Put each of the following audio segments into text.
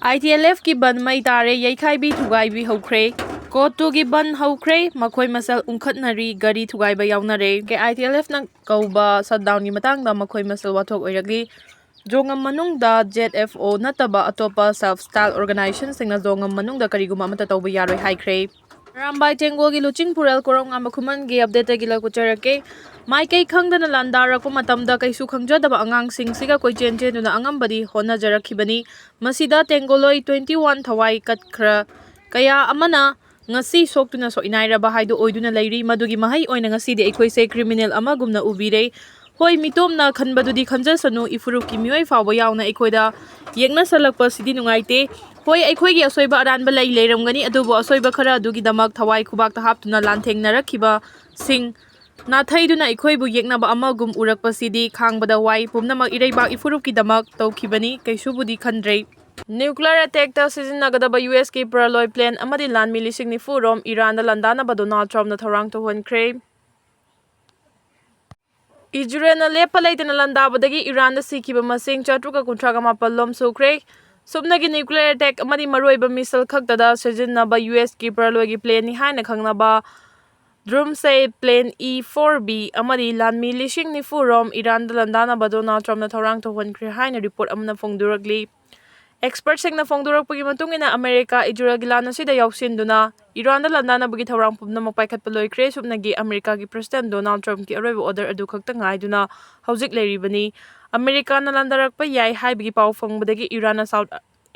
ITLF की बंद मई तारे यैखाइबी थुगाइबी हौख्रे कोटू की बंद हौख्रे मखोई मसल उंखतनारी गरी थुगाइबा यावनारे के ITLF ना कौबा शटडाउन की मतंगदा मखोई मसल वाथोक ओइरगली जोंगम मनुंगदा ZFO नतबा अतोपा सेल्फ स्टाइल ऑर्गेनाइजेशन सिंगना जोंगम मनुंगदा करिगुमा अमता तौबा यारोय हाइख्रे रामबाई टेंगो की लुचिंग पुरल कोरोंगा मखुमन की अपडेट की लकुचरके माइकई खंगदना लांदारको मतमदा कैसु खंगजदबा अंगांग सिंगसिगा कोई चेंचेनुना अंगमबदी होनाजरखिबनी मसिदा टेंगोलोई 21 थवाई कटख्रा कया अमना ngasi soktuna soinairaba haidu oiduna leiri madugi mahai oina ngasi de eikoise criminal amagumna ubire hoi mitomna khanbadudi khanjasanu ifuruk ki mioi fawa yauna ekoida yekna salakpa sidi nungaite hoi eikoigi asoiba aranba lei leiramgani adubo asoiba khara adugi damak thawai khubak ta haptuna lanthengna rakhiba sing na thaiduna eikoibu yeknaba amagum urakpa sidi khangbada wai pumnamak ireiba ifuruk ki damak tawkhibani kaisubudi khandrei Nuclear attack ta sizinnagadaba US ki paraloi plan amadi lanmi lising ni furom Iran da landanaba Donald Trump na tharang to honkhre Israel na lepa leitana landabadagi Iran da sikiba masing chatruka kuntraga mapallom sukre subnagi nuclear attack amadi maroiba missile khaktada sizinnaba US ki paraloi gi plan ni haina khangnaba Drumsay plan E4B amadi lanmi lising ni furom Iran da landanaba Donald Trump na tharang to honkhre haina report amna phongduragli Experts sing na phongdurakpagi matungina America Israel gilana sida yawsinduna Iran da landana bagi tharang pumna mapaikat paloi kre subnagi America gi President Donald Trump ki aroiba order adu khakta ngaiduna hauzik leiribani America na landarakpa yai haibagi pau phongbadagi Iran na South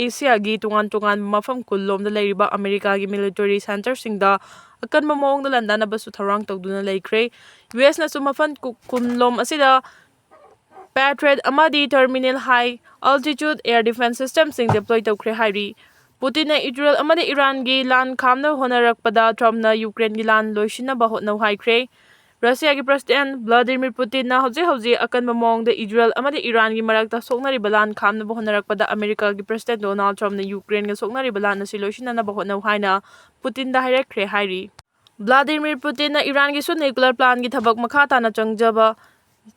Asia gi tungan mafam kullom da leiriba America gi military center singda akan mamong da landana basu tharang tawduna leikre US na sumafan kunlom asida Patriot amadi terminal high altitude air defense system sing deploy tawkhre hairi Putin na Israel amadi Iran gi lan khamna honarakpada Trump na Ukraine gi lan loisina ba hotna haikre Russia gi President Vladimir Putin na hauji akan mamong da Israel amadi Iran gi marakta soknari balan khamna ba honarakpada America gi President Donald Trump na Ukraine gi soknari balan na siloisina na ba hotna haina Putin da hairakre hairi Vladimir Putin na Iran gi su nuclear plan gi thabak makha ta na changjaba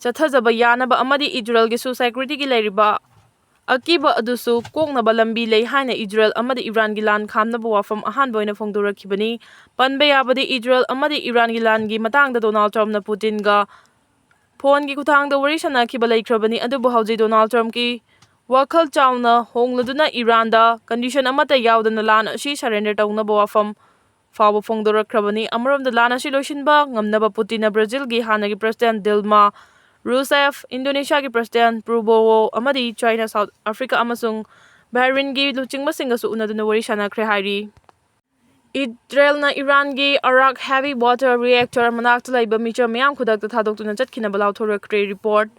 Chathajaba yanaba amadi Israel gi su security gi leiriba akiba adusu kongnaba lambi lei haina Israel amadi Iran gi lan khamnaba wafam ahan boina phongdorakhibani panbe yabadi Israel amadi Iran gi lan gi matangda Donald Trump na Putin ga phone gi kuthangda wari sana khiba leikrabani adubu hauji Donald Trump ki wakhal chawna hongladuna Iran da condition amata yawdana lan asi surrender tawnaba wafam fawa phongdorakrabani amarom da lan asi loisinba ngamnaba Putin na Brazil gi hanagi President Dilma Rousseff, Indonesia ki President Prabowo amadi China South Africa amasung Bahrain gi luchingba singasu unaduna wari sanakre hairi Israel na Iran gi Arak heavy water reactor manakta laiba micha miyam khudakta thadokuna chatkina balauthora report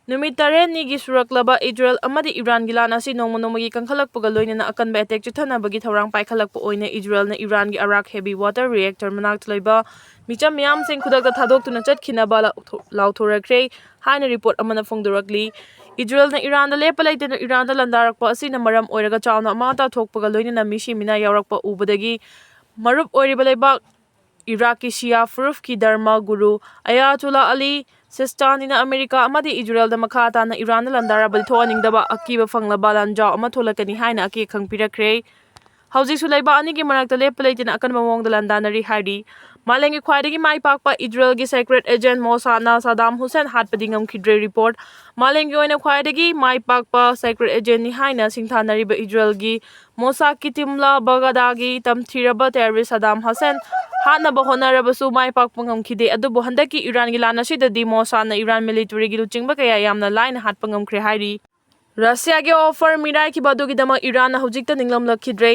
Numit taren ni gi suraklaba Israel amadi Iran gi lana si nongmonomogi kangkhalakpaga loinana akanba attack chuthana bagi thorang paikhalakpa oina Israel na Iran gi Arak heavy water reactor manakta laiba micha miyam sing khudakta thadokuna chatkina balauthora haina report amana phongdorakli Israel na Iran da lepa leitena Iran da landarakpa asina maram oiraga chawna amata thokpaga loinana mishi mina yawrakpa ubadagi marup oiriba leibak Iraqi Shia Furuf ki Dharma Guru Ayatollah Ali Sistani na America amadi Israel da makata na Iran na landara bal thoaningdaba akiba fanglaba lanjaw ama tholakani haina aki khangpirakre Hauji sulaiba ani gi manakta lepa leitina akan mamong da landanari hairi Malengi khwaidagi mai pakpa Israel gi secret agent Mossad na Saddam Hussein hatpadi ngamkhidre report Malengi oina khwaidagi mai pakpa secret agent ni haina singthanari ba Israel gi Mossad ki timla Baghdadi tamthiraba terrorist Saddam Hussein Hana ba honarabasu mai pakpa ngamkhide adubu handaki Iran gi lana sidadi Mossad na Iran military gi luchingba kaya yamna line hatpa ngamkhre hairi Russia gi offer mirai ki badugi dama Iran na hujikta ninglam lakhidre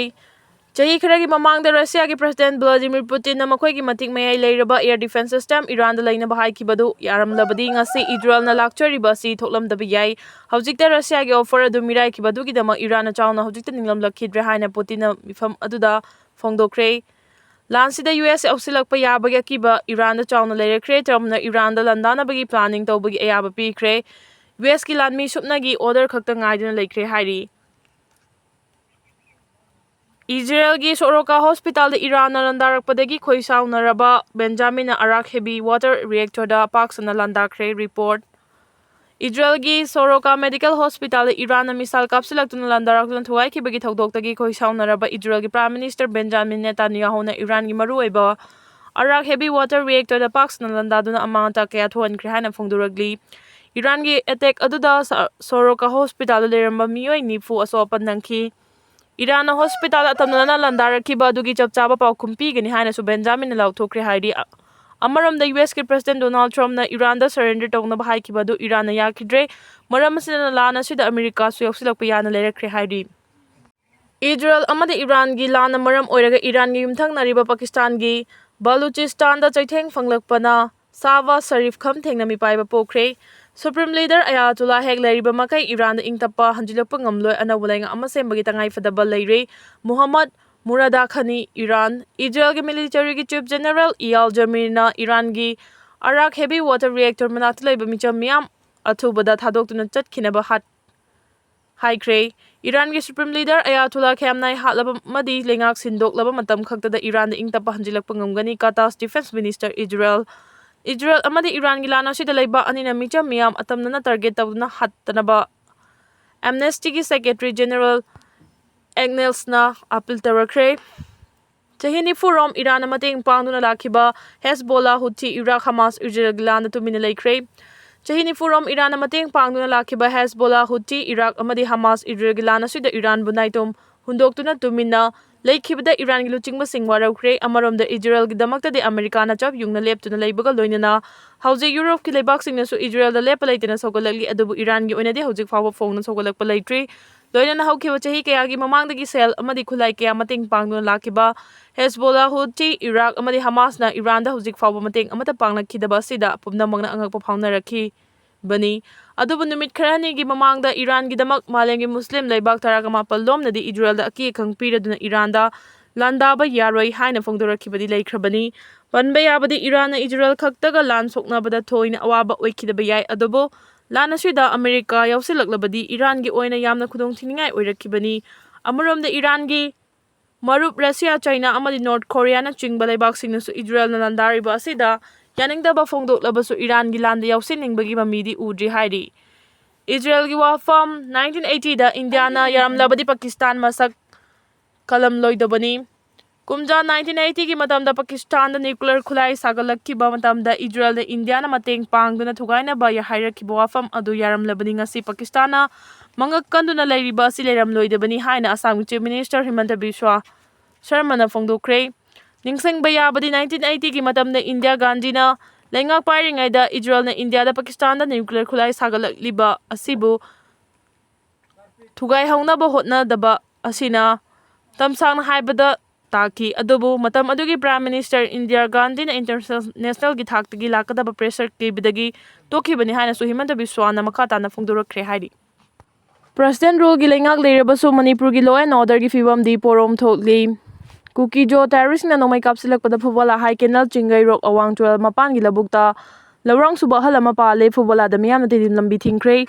Chahi kharagi mamangda Russia ki President Vladimir Putin na makhoi gi matik mayai leiraba air defense system Iran da laina bahai ki badu yaramlabadi ngasi Israel na lakchari ba si thoklamdabi yai hawjikta Russia gi offer adu mirai ki badu gi dama Iran na chawna hawjikta ninglam lakhidre haina Putin na mifam aduda phongdokre Lansida US ausilakpa yabagi akiba Iran da chawna leirakre Trump na Iran da landana bagi planning tawbagi ayaba pikre US ki lanmi supnagi order khakta ngaiduna leikre hairi Israel gi Soroka Hospital da Iran na landarakpadagi khoisaunaraba Benjamin na Arak heavy water reactor da paksana landakre report Israelgi Soroka Medical Hospital Iran misal kapsilaktuna landarakuna thugaikibagi thawdoktagi khoi saunaraba Israelgi Prime Minister Benjamin Netanyahu na Irangi maruoiba arak heavy water reactor da paksna landaduna amanta kaya thuankre haina phongduragli Irangi attack aduda Soroka Hospital leramba miyoi nifu asopan nangki Iran hospital atamna landarakiba adugi chapchaba paw khumpi haina su Benjamin lauthokre haidi Amaram the US President Donald Trump na Iran da surrender tong na bahai ki badu Iran na yakidre maram sina lana sida America su yoksilak payana lerekre haidi Israel amade Iran gi lana maram oiraga Iran gi yumthang nariba Pakistan gi Baluchistan da chaitheng fanglakpana Sawa Sharif kham thengna mi paiba pokre Supreme Leader Ayatollah hek leriba makai Iran da ingtapa hanjilakpa ngamloi anawalenga amasembagi tangai fadaba leire Muhammad Murada Khani Iran Israel के military के chief general Eyal Jamirna Iran की Arak heavy water reactor मनात लेब Mitcham मियाम अथुबदा थादोक्तुना चटखिनबा हाट हाइख्रे Iran की supreme leader Ayatollah Khamenei हालब मदि लेंगाक सिंदोकलब मतम खक्तदा Iran इंगतपा हंजिलकपा ngamgani Qatar's defense minister Israel amadi Iran की लाना सिदा लेबा अनिना मिचम मियाम अतमना target तबना हत्तनबा Amnesty की secretary general Agnes na appeal tarakre Chahini forum Iran amating pangduna lakiba Hezbollah Houthi Iraq Hamas Israel gilanda tumina laikre Chahini forum Iran amating pangduna lakiba Hezbollah Houthi Iraq amadi Hamas Israel gilana sida Iran bunaitum hundoktuna tumina laikibada Iran giluchingba singwarakre amarom da Israel gidamakta de America na chap yungna leptuna leibaga loinana hauji Europe ki leibak singna su Israel da lepalaitena sogalali adubu Iran gi oinade hauji fawa phone sogalakpa laitre Loina HOUKHRE chahi kaya gi mamangdagi sel amadi khulai kaya mating pangduna lakiba Hezbollah Houthi Iraq amadi Hamas na Iran da hujik fawba mating amata pangnakidaba sida pumnamangna angakpa phaunaraki bani adubu numit kharani gi mamangda Iran gi damak malengi Muslim leibak taraga mapal lomnadi Israel da aki khangpiraduna Iran da landaba yaroi haina phongdorakibadi laikhrabani panba yabadi Iran na Israel khaktaga lan soknabada thoina awaba oikidaba yai adubu Lana sida America yausilaklabadi Iran gi oina yamna khudong thiningai oirakibani amarom da Iran gi marup Russia China amadi North Korea na chingba leibak singna su Israel na landariba asida yaningdaba phongdoklaba su Iran gi landa yausiningbagi mamidi udri haidi Israel gi wafam 1980 da India na yaramlabadi Pakistan masak kalam loidabani Kumja 1980 ki matamda Pakistan da nuclear khulai sagalakkiba matamda Israel da India na mateng pangduna thugainaba ya hairakkiba wafam adu yaramlabani ngasi Pakistan na mangakkanduna leiriba asi leiramloidabani haina Assam Chief Minister Himanta Biswa Sharma na phongdokre ningsengba yabadi 1980 ki matamda India Gandhi na lengak pairingai da Israel na India da Pakistan da nuclear khulai sagalakliba asibu thugai haunaba hotna daba asina tamsang haibada Taki adubu matam adugi Prime Minister Indira Gandhi na international gi thaktagi lakadaba pressure ki bidagi tokibani haina su Himanta Biswa na makata na phongdorakre haidi President rule gi lengak leirabasu Manipur gi law and order gi fibam di porom thokli Kuki jo terrorist na nomai kapsilakpada phubala high canal chingai rock awang 12 mapan gi labukta lawrang suba halama pale phubala da miyam na tidim lambi thingkre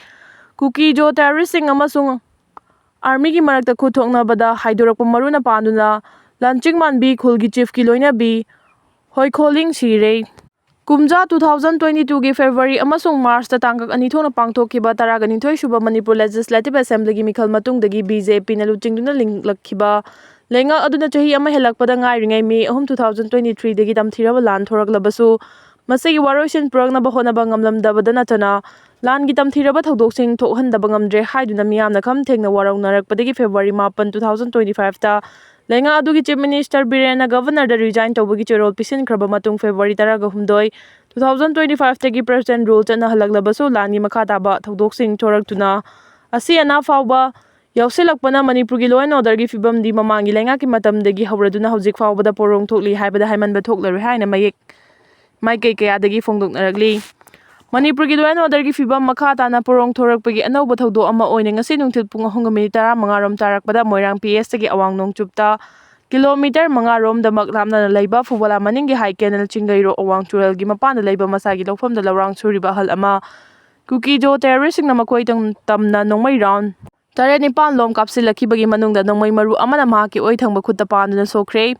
Kuki jo terrorist sing amasung army gi marakta khuthokna bada haidorakpa maruna panduna Lanching Manbi Khulgi Chief Kiloina B. Hoi Kholing Sire. Kumja 2022 ki February amasung March ta tangkak anithong na pangthokkiba taraganithoi suba Manipur Legislative Assembly gi mikhal matungdagi BJP na luchingduna linglakkiba lenga aduna chahi ama helakpada ngairingai May 2023 dagi tamthiraba lan thoraklabasu masagi waroisin puragna bahona bangamlamdabada natana lan gi tamthiraba thodoksin thokhandaba ngamdre haiduna miyamna kham thengna waraungnarakpadagi February 10 2025 ta Lenga adugi Chief Minister Birena Governor da resign tawbagi cherol pisin kraba matung February 18 2025 tagi President rule chana halaglabasu lani makataba thodoksin thoraktuna asi ana fawba yausilakpana Manipur gi law and order gi fibam di mamangi lenga ki matamdagi hawraduna hawjik fawbada porong thokli haibada haimanba thoklaroi haina mayek maikei kayadagi phongdoknaragli Manipur gi law and order gi fibam makata na porong thorakpagi anauba thodok ama oine ngasi nungthil pung 9:35 rom tarakpada Moirang PS tagi awang nongchupta kilometer 5 rom da maklamna leiba fubala maningi high canal chingairo awang tural gi mapanda leiba masagi lofam da lawrang suriba hal ama Kuki jo terrorist na Makhoi tamna nongmai round tare nipan lom kapsilakibagi manungda nongmai maru amana mahaki oi thangba khutta panduna sokre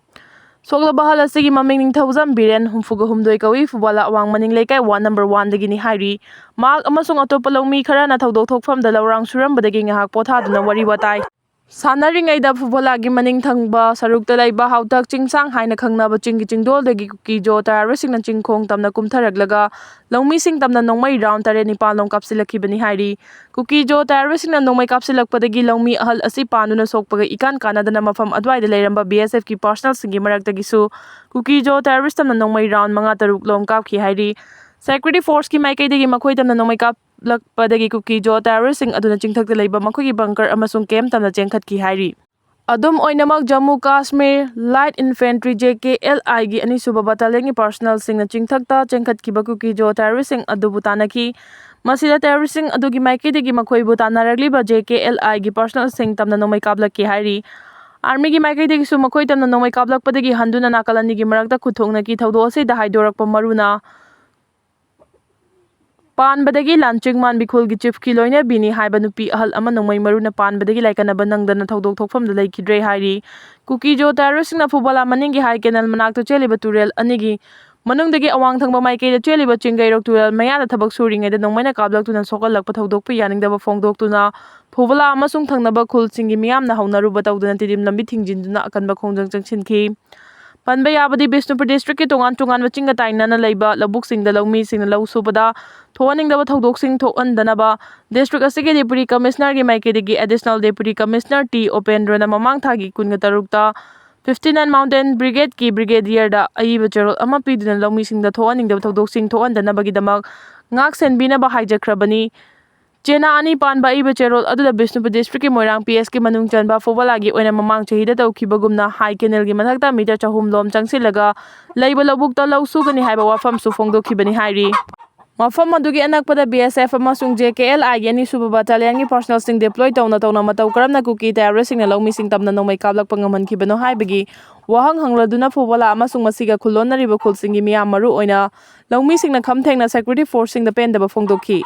Soklaba hal asigi maming ningthaujan Biren humfuga humdoi kawi fubala awang maning leikai wa number 1 dagini hairi mak amasung atopa lawmi kharana thodok thokfamda lawrang surambadagi ngahak pothaduna wari watai Sanaringaida Fubolagi maning thangba sarukta laiba hautak chingsang haina khangnaba chinggi chingdol Kuki Jo terrorist na chingkhong tamna kumtharaglaga lawmi sing tamna nongmai round tare nipal long kapsilakibani hairi Kuki Jo terrorist na nongmai kapsilakpadagi lawmi ahal asi panuna sokpaga ikan kanadana mafam adwaida leiramba BSF ki personal singi maraktagi su Kuki Jo terrorist tamna nongmai round manga taruk lom kapki hairi Security Force ki maikaidagi makhoi tamna nongmai kap lakpadagi Kuki Jo terrorist sing aduna chingthakta leiba makhoi ki bunker amasung camp tamna chengkhatki hairi Adum oinamak Jammu Kashmir Light Infantry JKLI gi anisuba battalion ki personal sing na chingthakta chengkhatkiba Kuki Jo terrorist sing adubu tanaki masida terrorist sing adugi maikaidagi makhoi bu tanaragliba JKLI gi personal sing tamna nongmai kablakki hairi Army gi maikaidagi su makhoi tamna nongmai kablakpadagi handuna nakalani gi marakta khuthongna ki thaudo ase da haidorakpa maruna Panbadagi lanching man bikhul gi chief ki loina bini haiba nupi ahal ama nongmai maruna panbadagi laikanaba nangdana thodok thokfamda leikidre hairi Kuki Jo terrorist na fubala maningi hai kenal manakta cheliba turel anigi manungdagi awang thangba maikaida cheliba chingairok turel mayada thabak suringaida nongmaina kablaktuna sokalakpa thodokpa yaningdaba phongdoktuna fubala amasung thangnaba khul singi miyamna haunaruba tawduna tidim lambi thingjinduna akanba khongjang changsinki Panba yabadi Bishnupur district ki tongan wachinga tainana leiba labuk singda lawmi singna law subada thoaningdaba thodok sing thoandanaba district asigi deputy commissioner gi maikidigi additional deputy commissioner T Opendra na mamang thagi kunga tarukta 59 Mountain Brigade ki brigadier da aiba cherol ama piduna lawmi singda thoaningdaba thodok sing thoandanabagi damak ngak senbina ba hijakrabani Chena ani panba iba cherol aduda Bishnupur district ki Moirang PS ki manung chanba fobalagi oina mamang chahida tawkhibagumna high canal gi mathakta meter chahum lom changsilaga leiba lobukta lawsugani haiba wafam su phongdokhibani hairi Mafam adugi anakpada BSF amasung JKLI yani suba battalion gi personal sing deploy tawna mataw karamna Kuki terrorist sing na lawmi sing tamna nongmai kablakpa ngamankhibano haibagi wahang hangladuna fobala amasung masiga khulonnariba khulsingi miyam maru oina lawmi sing na khamthengna security force sing da pendaba phongdokhi